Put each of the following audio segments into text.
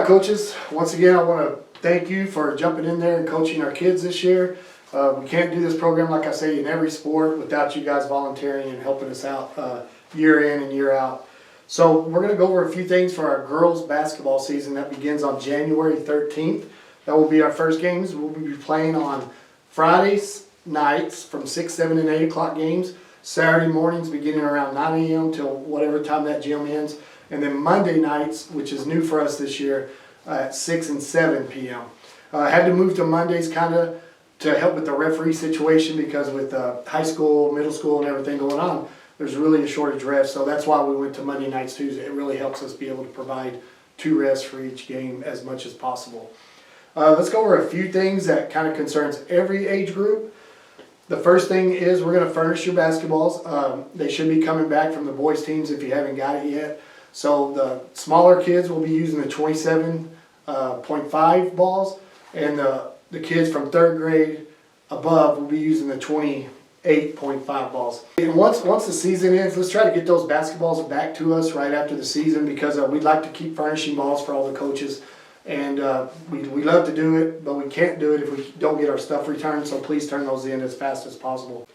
coaches, once again, I want to thank you for jumping in there and coaching our kids this year. We can't do this program, like I say, in every sport without you guys volunteering and helping us out year in and year out. So we're going to go over a few things for our girls basketball season that begins on January 13th. That will be our first games. We'll be playing on Fridays nights from 6, 7, and 8 o'clock games. Saturday mornings beginning around 9 a.m. till whatever time that gym ends. And then Monday nights, which is new for us this year, at 6 and 7 p.m. I had to move to Mondays kind of to help with the referee situation because with high school, middle school, and everything going on, there's really a shortage of refs. So that's why we went to Monday nights Tuesday. It really helps us be able to provide 2 refs for each game as much as possible. Let's go over a few things that kind of concerns every age group. The first thing is we're going to furnish your basketballs. They should be coming back from the boys teams if you haven't got it yet. So the smaller kids will be using the 27.5 balls, and the kids from 3rd grade above will be using the 28.5 balls. And once the season ends, let's try to get those basketballs back to us right after the season because we'd like to keep furnishing balls for all the coaches. And we love to do it, but we can't do it if we don't get our stuff returned, so please turn those in as fast as possible.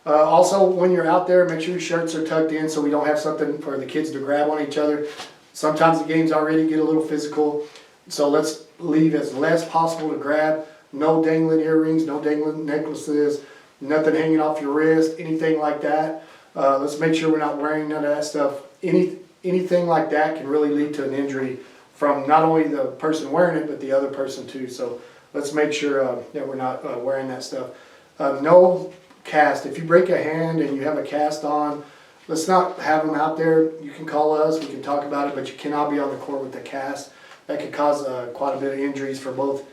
Also, when you're out there, make sure your shirts are tucked in so we don't have something for the kids to grab on each other. Sometimes the games already get a little physical, so let's leave as less possible to grab. No dangling earrings, no dangling necklaces, nothing hanging off your wrist, anything like that. Let's make sure we're not wearing none of that stuff. Anything like that can really lead to an injury from not only the person wearing it, but the other person too. So let's make sure that we're not wearing that stuff. No cast. If you break a hand and you have a cast on, let's not have them out there. You can call us, we can talk about it, but you cannot be on the court with the cast. That could cause quite a bit of injuries for both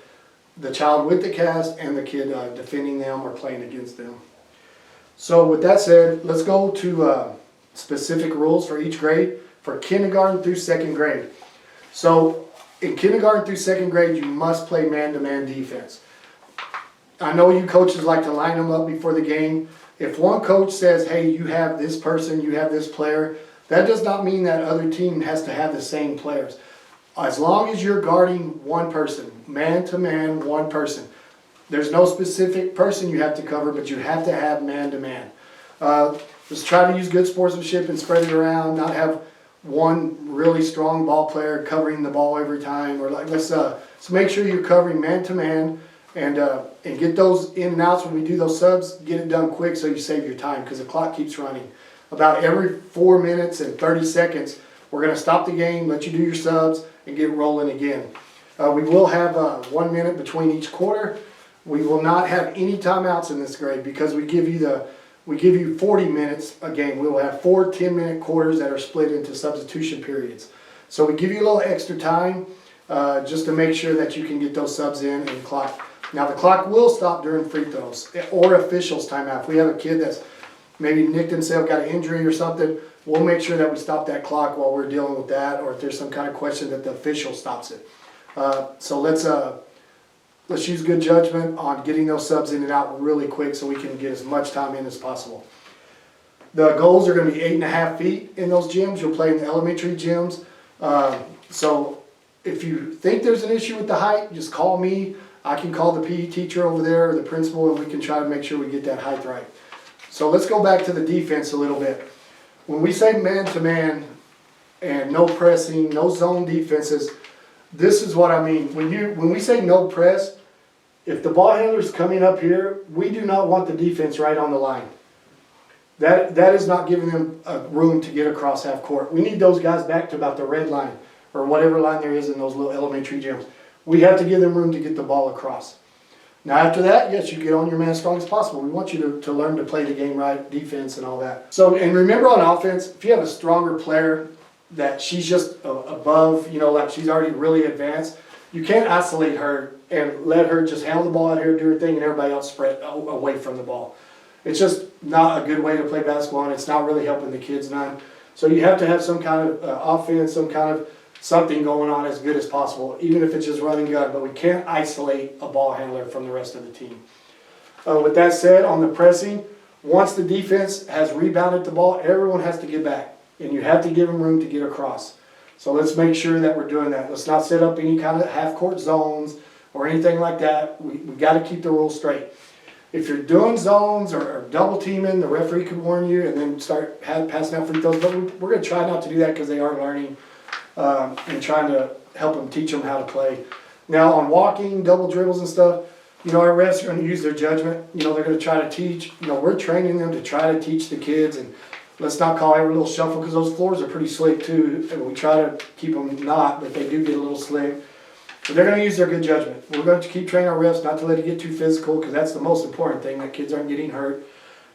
the child with the cast and the kid defending them or playing against them. So with that said, let's go to specific rules for each grade for kindergarten through 2nd grade. So in kindergarten through 2nd grade, you must play man-to-man defense. I know you coaches like to line them up before the game. If one coach says, hey, you have this person, you have this player, that does not mean that other team has to have the same players. As long as you're guarding one person, man-to-man, one person. There's no specific person you have to cover, but you have to have man-to-man. Let's try to use good sportsmanship and spread it around, not have one really strong ball player covering the ball every time. Or like let's make sure you're covering man-to-man and get those in and outs when we do those subs. Get it done quick so you save your time because the clock keeps running. About every 4 minutes and 30 seconds, we're going to stop the game, let you do your subs, and get rolling again. We will have 1 minute between each quarter. We will not have any timeouts in this grade because we give you 40 minutes a game. We will have 4 10-minute quarters that are split into substitution periods. So we give you a little extra time just to make sure that you can get those subs in and clock. Now the clock will stop during free throws or officials timeout. If we have a kid that's maybe nicked himself, got an injury or something, we'll make sure that we stop that clock while we're dealing with that, or if there's some kind of question that the official stops it. So let's use good judgment on getting those subs in and out really quick so we can get as much time in as possible. The goals are going to be 8.5 feet in those gyms. You'll play in the elementary gyms. So if you think there's an issue with the height, just call me. I can call the PE teacher over there or the principal, and we can try to make sure we get that height right. So let's go back to the defense a little bit. When we say man-to-man and no pressing, no zone defenses, this is what I mean. When we say no press, if the ball handler's coming up here, we do not want the defense right on the line. That is not giving them room to get across half court. We need those guys back to about the red line or whatever line there is in those little elementary gyms. We have to give them room to get the ball across. Now after that, yes, you get on your man as strong as possible. We want you to learn to play the game right, defense and all that. So, and remember on offense, if you have a stronger player that she's just above, like she's already really advanced, you can't isolate her and let her just handle the ball out here, do her thing, and everybody else spread away from the ball. It's just not a good way to play basketball, and it's not really helping the kids none. So you have to have some kind of offense, some kind of something going on as good as possible, even if it's just running gun, but we can't isolate a ball handler from the rest of the team. With that said, on the pressing, once the defense has rebounded the ball, everyone has to get back, and you have to give them room to get across. So let's make sure that we're doing that. Let's not set up any kind of half-court zones or anything like that. We got to keep the rules straight. If you're doing zones or double teaming, the referee could warn you and then start passing out free throws. But we're going to try not to do that because they are learning and trying to help them, teach them how to play. Now on walking, double dribbles and stuff, you know, our refs are going to use their judgment. You know, they're going to try to teach. You know, we're training them to try to teach the kids, and let's not call every little shuffle because those floors are pretty slick too. And we try to keep them not, but they do get a little slick. But they're going to use their good judgment. We're going to keep training our refs not to let it get too physical because that's the most important thing, that kids aren't getting hurt.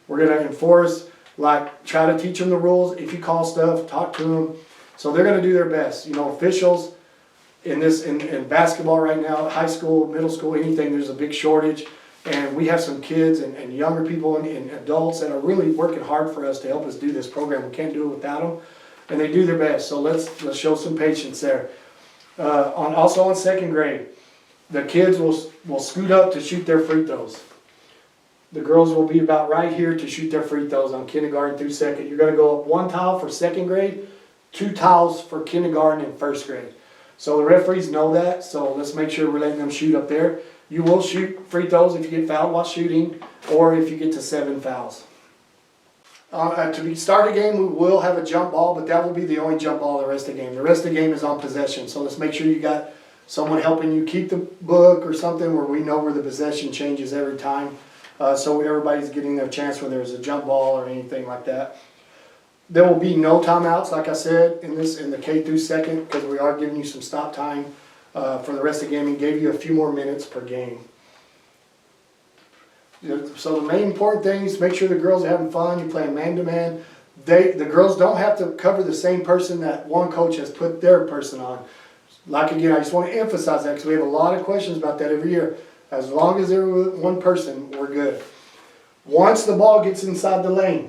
We're going to enforce, like, try to teach them the rules. If you call stuff, talk to them. So they're going to do their best. You know, officials in basketball right now, high school, middle school, anything, there's a big shortage. And we have some kids and younger people and adults that are really working hard for us to help us do this program. We can't do it without them. And they do their best. So let's show some patience there. Also on second grade, the kids will scoot up to shoot their free throws. The girls will be about right here to shoot their free throws on kindergarten through second. You're going to go up 1 tile for second grade, 2 tiles for kindergarten and first grade. So the referees know that, so let's make sure we're letting them shoot up there. You will shoot free throws if you get fouled while shooting, or if you get to 7 fouls. To start a game, we will have a jump ball, but that will be the only jump ball the rest of the game. The rest of the game is on possession, so let's make sure you got someone helping you keep the book or something where we know where the possession changes every time, so everybody's getting their chance when there's a jump ball or anything like that. There will be no timeouts, like I said, in the K through second, because we are giving you some stop time for the rest of the game and gave you a few more minutes per game. So the main important thing is make sure the girls are having fun. You're playing man-to-man. The girls don't have to cover the same person that one coach has put their person on. Like, again, I just want to emphasize that because we have a lot of questions about that every year. As long as they're with one person, we're good. Once the ball gets inside the lane,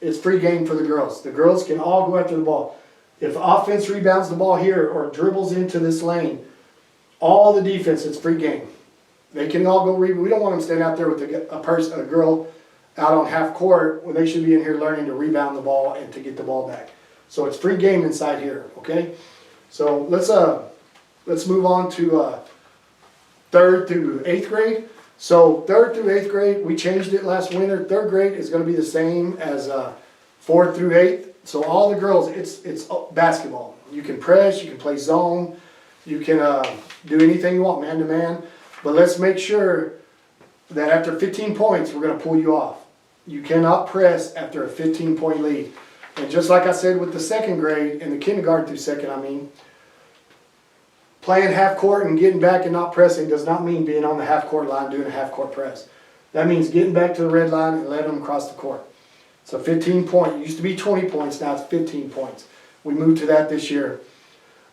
it's free game for the girls. The girls can all go after the ball. If offense rebounds the ball here or dribbles into this lane, all the defense, it's free game. They can all go rebound. We don't want them standing out there with a girl out on half court when they should be in here learning to rebound the ball and to get the ball back. So it's free game inside here, okay? So let's move on to 3rd through 8th grade. So 3rd through 8th grade, we changed it last winter. 3rd grade is going to be the same as 4th through 8th. So all the girls, it's basketball. You can press, you can play zone, you can do anything you want, man-to-man. But let's make sure that after 15 points, we're going to pull you off. You cannot press after a 15-point lead. And just like I said with the second grade, and the kindergarten through second, playing half court and getting back and not pressing does not mean being on the half court line doing a half court press. That means getting back to the red line and letting them cross the court. So 15 points. It used to be 20 points, now it's 15 points. We moved to that this year.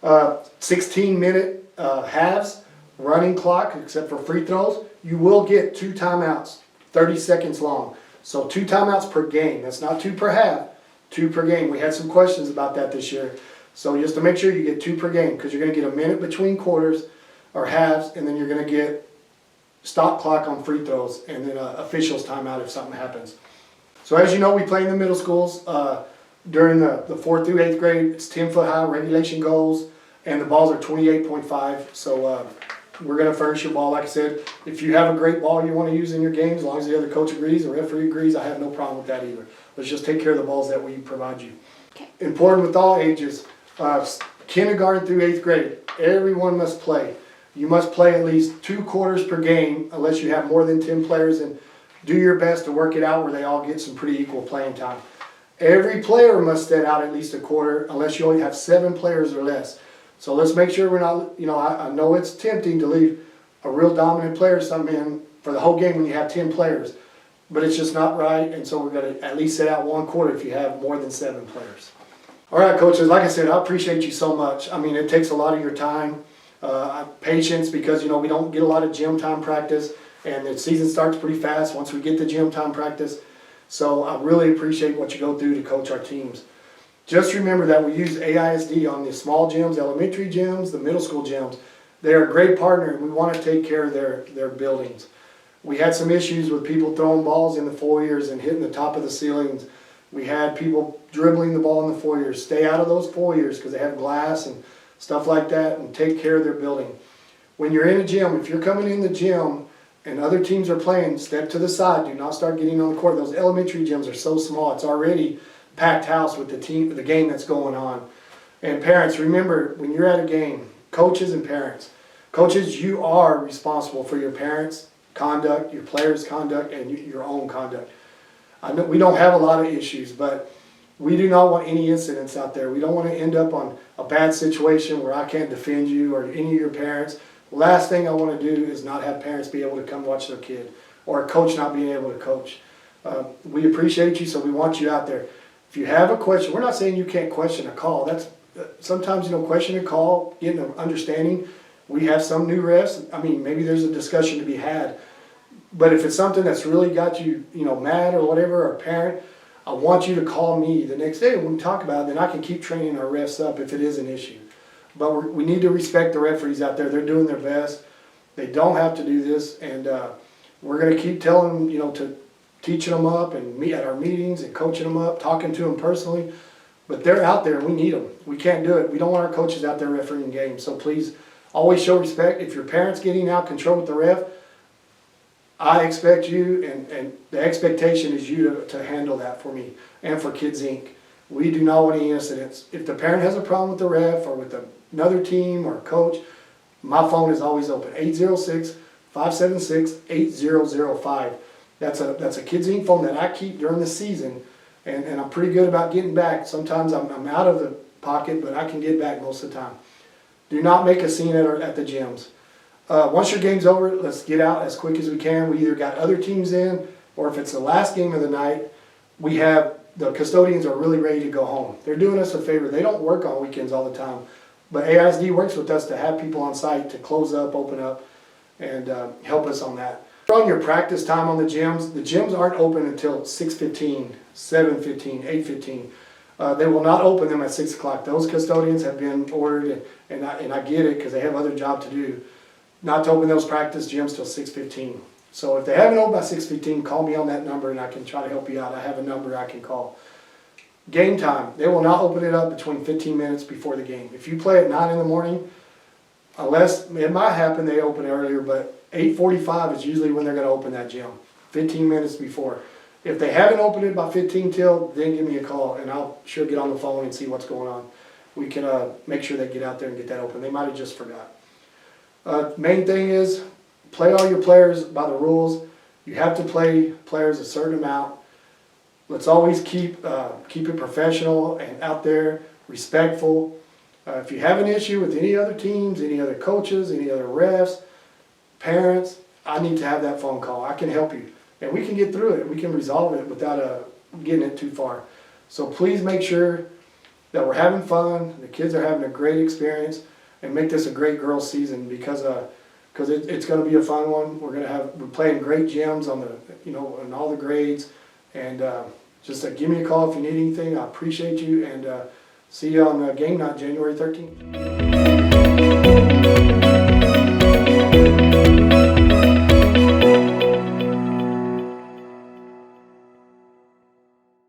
16-minute halves. Running clock, except for free throws. You will get 2 timeouts, 30 seconds long. So 2 timeouts per game. That's not 2 per half, 2 per game. We had some questions about that this year. So just to make sure you get 2 per game, because you're going to get a minute between quarters or halves, and then you're going to get stop clock on free throws, and then officials timeout if something happens. So as you know, we play in the middle schools. During the 4th through 8th grade, it's 10-foot high regulation goals, and the balls are 28.5. So we're going to furnish your ball. Like I said, if you have a great ball you want to use in your game, as long as the other coach agrees, the referee agrees, I have no problem with that either. Let's just take care of the balls that we provide you. Okay. Important with all ages, kindergarten through 8th grade, everyone must play. You must play at least 2 quarters per game unless you have more than 10 players, and do your best to work it out where they all get some pretty equal playing time. Every player must sit out at least a quarter unless you only have 7 players or less. So let's make sure we're not, I know it's tempting to leave a real dominant player some in for the whole game when you have 10 players, but it's just not right, and so we're going to at least sit out 1 quarter if you have more than 7 players. All right, coaches, like I said, I appreciate you so much. It takes a lot of your time, patience, because, we don't get a lot of gym time practice, and the season starts pretty fast once we get the gym time practice. So I really appreciate what you go through to coach our teams. Just remember that we use AISD on the small gyms, elementary gyms, the middle school gyms. They're a great partner, and we want to take care of their buildings. We had some issues with people throwing balls in the foyers and hitting the top of the ceilings. We had people dribbling the ball in the foyers. Stay out of those foyers because they have glass and stuff like that, and take care of their building. When you're in a gym, if you're coming in the gym and other teams are playing, step to the side. Do not start getting on the court. Those elementary gyms are so small. It's already packed house with the game that's going on. And parents, remember, when you're at a game, coaches and parents, coaches, you are responsible for your parents' conduct, your players' conduct, and your own conduct. I know we don't have a lot of issues, but we do not want any incidents out there. We don't want to end up on a bad situation where I can't defend you or any of your parents. Last thing I want to do is not have parents be able to come watch their kid, or a coach not being able to coach. We appreciate you, so we want you out there. If you have a question, we're not saying you can't question a call. That's sometimes, question a call, getting an understanding. We have some new refs. I mean, maybe there's a discussion to be had. But if it's something that's really got you, mad or whatever, or a parent, I want you to call me the next day when we talk about it. Then I can keep training our refs up if it is an issue. But we need to respect the referees out there. They're doing their best. They don't have to do this, and we're going to keep telling them, to teaching them up and meet at our meetings and coaching them up, talking to them personally. But they're out there, and we need them. We can't do it. We don't want our coaches out there refereeing games. So please, always show respect. If your parent's getting out of control with the ref, I expect you, and the expectation is you to handle that for me and for Kids Inc. We do not want any incidents. If the parent has a problem with the ref or with another team or coach, my phone is always open, 806-576-8005. That's a Kids Inc. phone that I keep during the season, and I'm pretty good about getting back. Sometimes I'm out of the pocket, but I can get back most of the time. Do not make a scene at the gyms. Once your game's over, let's get out as quick as we can. We either got other teams in, or if it's the last game of the night, the custodians are really ready to go home. They're doing us a favor. They don't work on weekends all the time, but AISD works with us to have people on site to close up, open up, and help us on that. On your practice time on the gyms aren't open until 6:15, 7:15, 8:15. They will not open them at 6 o'clock. Those custodians have been ordered, and I get it because they have other job to do, not to open those practice gyms till 6:15. So if they haven't opened by 6:15, call me on that number and I can try to help you out. I have a number I can call. Game time, they will not open it up between 15 minutes before the game. If you play at 9 in the morning, unless, it might happen they open earlier, but 8:45 is usually when they're going to open that gym, 15 minutes before. If they haven't opened it by 15 till, then give me a call and I'll sure get on the phone and see what's going on. We can make sure they get out there and get that open. They might have just forgot. Main thing is, play all your players by the rules. You have to play players a certain amount. Let's always keep it professional and out there, respectful. If you have an issue with any other teams, any other coaches, any other refs, parents, I need to have that phone call. I can help you. And we can get through it. We can resolve it without getting it too far. So please make sure that we're having fun, the kids are having a great experience, and make this a great girls' season because it's going to be a fun one. We're playing great gyms on on all the grades, and just give me a call if you need anything. I appreciate you, and see you on game night, January 13th.